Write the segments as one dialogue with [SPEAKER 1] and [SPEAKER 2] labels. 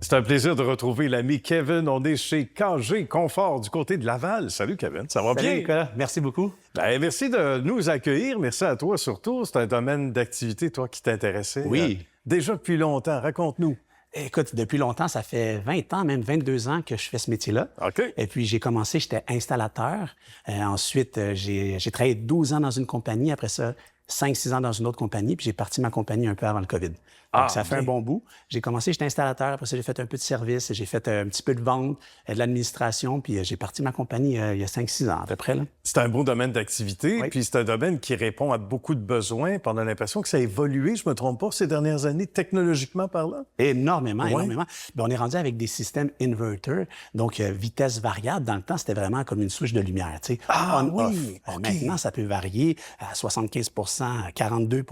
[SPEAKER 1] C'est un plaisir de retrouver l'ami Kevin. On est chez KG Confort du côté de Laval. Salut Kevin, ça va bien?
[SPEAKER 2] Salut Nicolas, merci beaucoup.
[SPEAKER 1] Ben, merci de nous accueillir. Merci à toi surtout. C'est un domaine d'activité, toi, qui t'intéressait.
[SPEAKER 2] Oui.
[SPEAKER 1] Déjà depuis longtemps. Raconte-nous.
[SPEAKER 2] Écoute, depuis longtemps, ça fait 20 ans, même 22 ans que je fais ce métier-là.
[SPEAKER 1] OK.
[SPEAKER 2] Et puis, j'ai commencé, j'étais installateur. Ensuite, j'ai travaillé 12 ans dans une compagnie. Après ça, 5-6 ans dans une autre compagnie. Puis, j'ai parti ma compagnie un peu avant le COVID. Donc, ça fait un bon bout. J'ai commencé, j'étais installateur. Après ça, j'ai fait un peu de service. J'ai fait un petit peu de vente, de l'administration. Puis, j'ai parti ma compagnie il y a 5-6 ans à peu près, là.
[SPEAKER 1] C'est un beau domaine d'activité.
[SPEAKER 2] Oui.
[SPEAKER 1] Puis c'est un domaine qui répond à beaucoup de besoins. Puis on a l'impression que ça a évolué, je me trompe pas, ces dernières années, technologiquement parlant.
[SPEAKER 2] Énormément,
[SPEAKER 1] Ouais.
[SPEAKER 2] énormément. Bien, on est rendu avec des systèmes inverter, donc vitesse variable. Dans le temps, c'était vraiment comme une switch de lumière, tu sais.
[SPEAKER 1] Ah,
[SPEAKER 2] On-off.
[SPEAKER 1] oui, OK.
[SPEAKER 2] Maintenant, ça peut varier à 75 à 42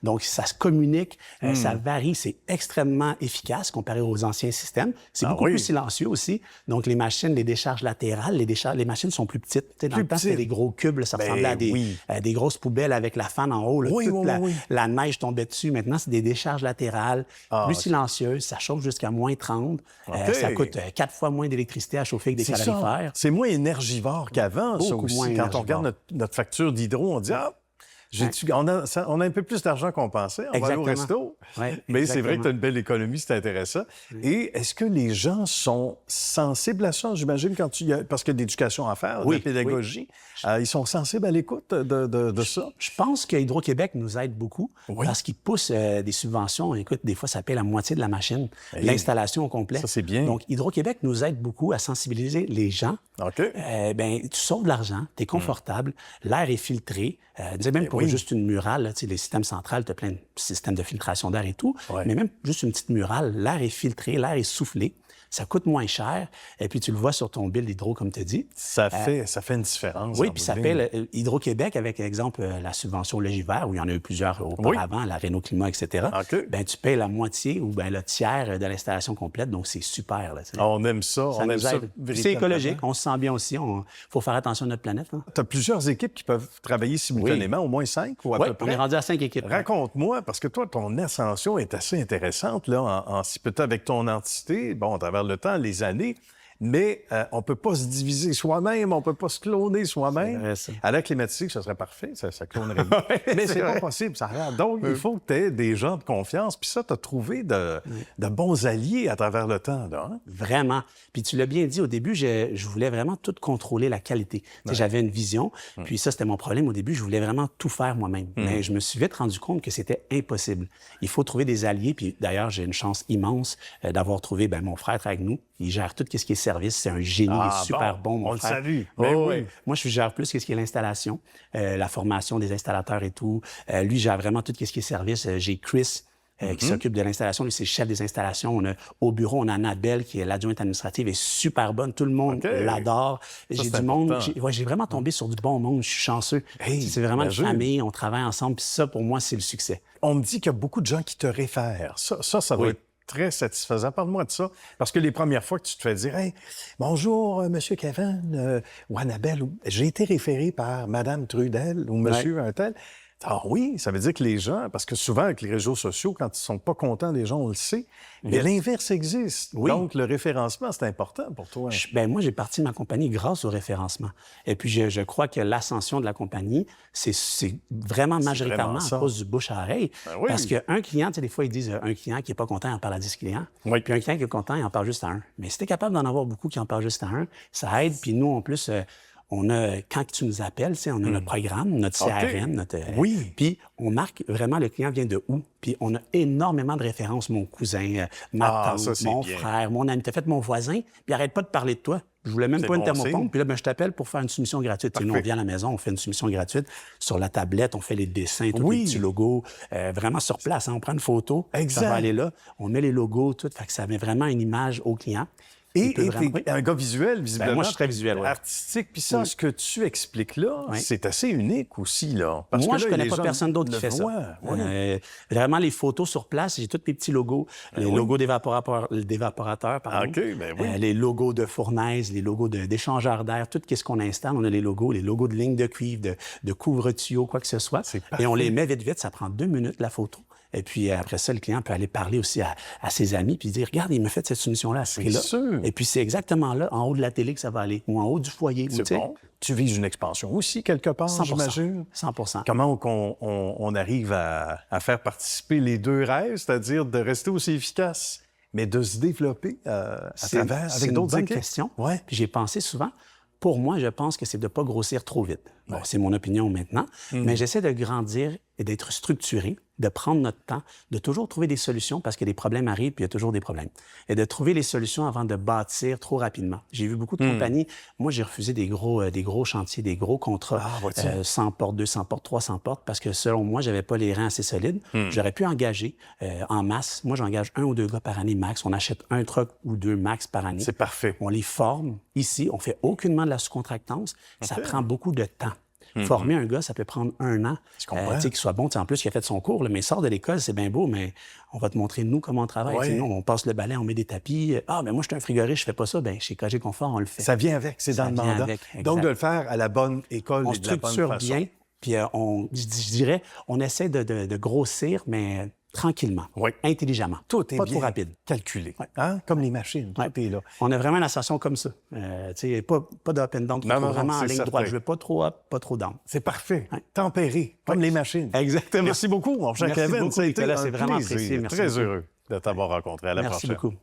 [SPEAKER 2] donc ça se communique, ça varie, c'est extrêmement efficace comparé aux anciens systèmes. C'est beaucoup
[SPEAKER 1] oui.
[SPEAKER 2] plus silencieux aussi. Donc, les machines, les décharges latérales, les machines sont plus petites. Tu sais, dans
[SPEAKER 1] Plus
[SPEAKER 2] le temps, c'était
[SPEAKER 1] petites.
[SPEAKER 2] des gros cubes, là, ça
[SPEAKER 1] Ben
[SPEAKER 2] ressemblait à
[SPEAKER 1] oui.
[SPEAKER 2] des grosses poubelles avec la fan en haut. Là,
[SPEAKER 1] Oui,
[SPEAKER 2] toute
[SPEAKER 1] oui, oui.
[SPEAKER 2] la neige tombait dessus. Maintenant, c'est des décharges latérales, plus
[SPEAKER 1] OK.
[SPEAKER 2] silencieuses. Ça chauffe jusqu'à moins 30.
[SPEAKER 1] OK.
[SPEAKER 2] Ça coûte 4 fois moins d'électricité à chauffer que des
[SPEAKER 1] C'est
[SPEAKER 2] calorifères.
[SPEAKER 1] ça. C'est moins énergivore qu'avant, ça
[SPEAKER 2] Beaucoup
[SPEAKER 1] aussi.
[SPEAKER 2] moins
[SPEAKER 1] Quand on
[SPEAKER 2] énergivore.
[SPEAKER 1] regarde notre facture d'hydro, on dit « Ah, on a un peu plus d'argent qu'on pensait, on va aller au resto.
[SPEAKER 2] Ouais,
[SPEAKER 1] Mais c'est vrai que
[SPEAKER 2] exactement.
[SPEAKER 1] tu as une belle économie, c'est intéressant. Et est-ce que les gens sont sensibles à ça, j'imagine, parce qu'il y a de l'éducation à faire, de
[SPEAKER 2] Oui,
[SPEAKER 1] la pédagogie. Ils sont sensibles à l'écoute de ça?
[SPEAKER 2] Je pense que Hydro-Québec nous aide beaucoup
[SPEAKER 1] Oui.
[SPEAKER 2] parce qu'ils poussent des subventions. Écoute, des fois, ça paie la moitié de la machine,
[SPEAKER 1] Hey.
[SPEAKER 2] l'installation au complet.
[SPEAKER 1] Ça, c'est bien.
[SPEAKER 2] Donc, Hydro-Québec nous aide beaucoup à sensibiliser les gens.
[SPEAKER 1] OK.
[SPEAKER 2] Ben, tu sauves de l'argent, tu es confortable, l'air est filtré. Même pour
[SPEAKER 1] oui.
[SPEAKER 2] juste une murale, là, tu sais, les systèmes centrales, tu as plein de systèmes de filtration d'air et tout.
[SPEAKER 1] Ouais.
[SPEAKER 2] Mais même juste une petite murale, l'air est filtré, l'air est soufflé. Ça coûte moins cher. Et puis, tu le vois sur ton bill d'hydro, comme tu as dit.
[SPEAKER 1] Ça fait une différence.
[SPEAKER 2] Oui,
[SPEAKER 1] en
[SPEAKER 2] puis
[SPEAKER 1] bout
[SPEAKER 2] ça
[SPEAKER 1] de
[SPEAKER 2] paie
[SPEAKER 1] ligne.
[SPEAKER 2] Hydro-Québec avec, exemple, la subvention Légivert, où il y en a eu plusieurs auparavant, la Renault Climat, etc.
[SPEAKER 1] OK.
[SPEAKER 2] Ben, tu payes la moitié ou ben, le tiers de l'installation complète, donc c'est super. Là, tu sais.
[SPEAKER 1] On aime ça.
[SPEAKER 2] Ça
[SPEAKER 1] on aime
[SPEAKER 2] nous
[SPEAKER 1] ça
[SPEAKER 2] aide. Puis c'est
[SPEAKER 1] véritablement.
[SPEAKER 2] écologique, on se sent bien aussi. Il faut faire attention à notre planète. Hein.
[SPEAKER 1] Tu as plusieurs équipes qui peuvent travailler simultanément, au moins 5 ou à
[SPEAKER 2] Oui,
[SPEAKER 1] peu
[SPEAKER 2] on
[SPEAKER 1] près.
[SPEAKER 2] est rendu à 5 équipes.
[SPEAKER 1] Raconte-moi, parce que toi, ton ascension est assez intéressante, là, en si peu de temps avec ton entité, bon, à travers le temps, les années, mais on peut pas se diviser soi-même, on peut pas se cloner
[SPEAKER 2] C'est
[SPEAKER 1] soi-même.
[SPEAKER 2] vrai, ça.
[SPEAKER 1] À la climatique, ça serait parfait, ça clonerait bien. Mais c'est pas possible, ça regarde. Donc, il faut que tu aies des gens de confiance, puis ça, tu as trouvé de bons alliés à travers le temps, là, hein?
[SPEAKER 2] Vraiment. Puis tu l'as bien dit, au début, je voulais vraiment tout contrôler la qualité. Tu sais, j'avais une vision, puis ça, c'était mon problème au début. Je voulais vraiment tout faire moi-même. Mais je me suis vite rendu compte que c'était impossible. Il faut trouver des alliés. Puis d'ailleurs, j'ai une chance immense d'avoir trouvé mon frère avec nous. Il gère tout ce qui est service. C'est un génie, il est super bon, mon
[SPEAKER 1] on le
[SPEAKER 2] frère.
[SPEAKER 1] salue.
[SPEAKER 2] Oh,
[SPEAKER 1] Ben
[SPEAKER 2] oui.
[SPEAKER 1] oui.
[SPEAKER 2] Moi, je gère plus ce qui est l'installation, la formation des installateurs et tout. Lui gère vraiment tout ce qui est service. J'ai Chris, qui s'occupe de l'installation. Lui, c'est le chef des installations. Au bureau, on a Annabelle, qui est l'adjointe administrative, est super bonne. Tout le monde
[SPEAKER 1] OK.
[SPEAKER 2] l'adore. J'ai
[SPEAKER 1] c'est
[SPEAKER 2] du monde.
[SPEAKER 1] important.
[SPEAKER 2] J'ai vraiment tombé sur du bon monde. Je suis chanceux.
[SPEAKER 1] Hey,
[SPEAKER 2] C'est vraiment
[SPEAKER 1] bien
[SPEAKER 2] une
[SPEAKER 1] joué.
[SPEAKER 2] famille. On travaille ensemble. Puis ça, pour moi, c'est le succès.
[SPEAKER 1] On me dit qu'il y a beaucoup de gens qui te réfèrent. Ça doit
[SPEAKER 2] Oui.
[SPEAKER 1] être très satisfaisant. Parle-moi de ça. Parce que les premières fois que tu te fais dire « Hey, bonjour, Monsieur Kevin ou Annabelle, j'ai été référé par Madame Trudel ou Monsieur un tel. » Ah oui, ça veut dire que les gens, parce que souvent avec les réseaux sociaux, quand ils sont pas contents des gens, on le sait, mais l'inverse existe.
[SPEAKER 2] Oui.
[SPEAKER 1] Donc, le référencement, c'est important pour toi.
[SPEAKER 2] Moi, j'ai parti ma compagnie grâce au référencement. Et puis, je crois que l'ascension de la compagnie, c'est vraiment majoritairement
[SPEAKER 1] vraiment ça.
[SPEAKER 2] à cause du bouche à oreille.
[SPEAKER 1] Ben oui.
[SPEAKER 2] Parce qu'un client, tu sais, des fois, ils disent un client qui n'est pas content, il en parle à 10 clients.
[SPEAKER 1] Oui.
[SPEAKER 2] Puis un client qui est content, il en parle juste à un. Mais si tu es capable d'en avoir beaucoup qui en parlent juste à un, ça aide. Puis nous, en plus, on a, quand tu nous appelles, tu sais, on a notre programme, notre CRM, notre...
[SPEAKER 1] Oui.
[SPEAKER 2] Puis on marque vraiment le client vient de où. Puis on a énormément de références. Mon cousin, ma
[SPEAKER 1] Ah,
[SPEAKER 2] tante,
[SPEAKER 1] ça, c'est
[SPEAKER 2] mon
[SPEAKER 1] bien.
[SPEAKER 2] frère, mon ami. T'as fait mon voisin, puis arrête pas de parler de toi. Je voulais même
[SPEAKER 1] C'est
[SPEAKER 2] pas une
[SPEAKER 1] bon
[SPEAKER 2] thermopompe.
[SPEAKER 1] signe.
[SPEAKER 2] Puis là, je t'appelle pour faire une soumission gratuite. Tu sais, nous, on vient à la maison, on fait une soumission gratuite. Sur la tablette, on fait les dessins, tous
[SPEAKER 1] Oui.
[SPEAKER 2] les petits logos. Vraiment sur place, hein. On prend une photo.
[SPEAKER 1] Exact.
[SPEAKER 2] Ça va aller là. On met les logos, tout. Fait que ça met vraiment une image au client.
[SPEAKER 1] Et
[SPEAKER 2] Il peut vraiment-
[SPEAKER 1] t'es un gars visuel, visiblement.
[SPEAKER 2] moi, je suis très visuel, oui.
[SPEAKER 1] Artistique. Puis ça, ce que tu expliques là,
[SPEAKER 2] Oui.
[SPEAKER 1] c'est assez unique aussi, là. Parce
[SPEAKER 2] Moi,
[SPEAKER 1] que
[SPEAKER 2] je
[SPEAKER 1] là,
[SPEAKER 2] connais
[SPEAKER 1] les
[SPEAKER 2] pas
[SPEAKER 1] gens
[SPEAKER 2] personne d'autre qui
[SPEAKER 1] le
[SPEAKER 2] fait ça.
[SPEAKER 1] voient. Oui.
[SPEAKER 2] Vraiment, les photos sur place, j'ai tous mes petits logos. Les logos d'évaporateurs, pardon.
[SPEAKER 1] OK, ben oui.
[SPEAKER 2] Les logos de fournaise, les logos d'échangeurs d'air, tout ce qu'on installe, on a les logos de lignes de cuivre, de couvre-tuyaux, quoi que ce soit.
[SPEAKER 1] C'est
[SPEAKER 2] Et on
[SPEAKER 1] parfait.
[SPEAKER 2] les met vite, ça prend 2 minutes, la photo. Et puis après ça, le client peut aller parler aussi à ses amis puis dire, regarde, il m'a fait cette soumission-là à ce prix-là.
[SPEAKER 1] sûr.
[SPEAKER 2] Et puis c'est exactement là, en haut de la télé que ça va aller, ou en haut du foyer.
[SPEAKER 1] C'est bon. Tu vises une expansion aussi quelque part,
[SPEAKER 2] 100%.
[SPEAKER 1] j'imagine.
[SPEAKER 2] 100%.
[SPEAKER 1] Comment on arrive à faire participer les deux rêves, c'est-à-dire de rester aussi efficace, mais de se développer à travers avec d'autres équipes?
[SPEAKER 2] C'est une bonne question.
[SPEAKER 1] Ouais.
[SPEAKER 2] Puis j'ai pensé souvent. Pour moi, je pense que c'est de ne pas grossir trop vite. Bon, c'est mon opinion maintenant, mais j'essaie de grandir et d'être structuré, de prendre notre temps, de toujours trouver des solutions parce que des problèmes arrivent puis il y a toujours des problèmes. Et de trouver les solutions avant de bâtir trop rapidement. J'ai vu beaucoup de compagnies. Moi, j'ai refusé des gros chantiers, des gros contrats, 100 portes, 200 portes, 300 portes, parce que selon moi, j'avais pas les reins assez solides. J'aurais pu engager en masse. Moi, j'engage 1 ou 2 gars par année max. On achète un truck ou 2 max par année.
[SPEAKER 1] C'est parfait.
[SPEAKER 2] On les forme ici. On fait aucunement de la sous-contractance. Ça prend beaucoup de temps. Former un gars, ça peut prendre 1 an. Qu'il soit bon. En plus, il a fait son cours, là, mais il sort de l'école, c'est bien beau, mais on va te montrer, nous, comment on travaille.
[SPEAKER 1] Ouais.
[SPEAKER 2] Nous, on passe le balai, on met des tapis. Ah, mais moi, je suis un frigoriste, je fais pas ça. Bien, chez KG Confort, on le fait.
[SPEAKER 1] Ça vient avec, c'est dans le mandat. Donc, de le faire à la bonne école
[SPEAKER 2] On
[SPEAKER 1] et de la bonne façon.
[SPEAKER 2] structure bien, puis je dirais, on essaie de grossir, mais tranquillement, intelligemment.
[SPEAKER 1] Tout est
[SPEAKER 2] pas
[SPEAKER 1] bien
[SPEAKER 2] trop rapide.
[SPEAKER 1] calculé, hein? Comme les machines, tout est là.
[SPEAKER 2] On a vraiment une association comme ça. Pas d'up and down, vraiment en ligne droite. Je veux pas trop up, pas trop down.
[SPEAKER 1] C'est parfait. Tempéré, comme les machines.
[SPEAKER 2] Exactement.
[SPEAKER 1] Merci beaucoup, mon cher Kevin.
[SPEAKER 2] Merci beaucoup, Nicolas, c'est vraiment apprécié.
[SPEAKER 1] Merci. Très heureux de t'avoir rencontré. À la prochaine.
[SPEAKER 2] Merci beaucoup.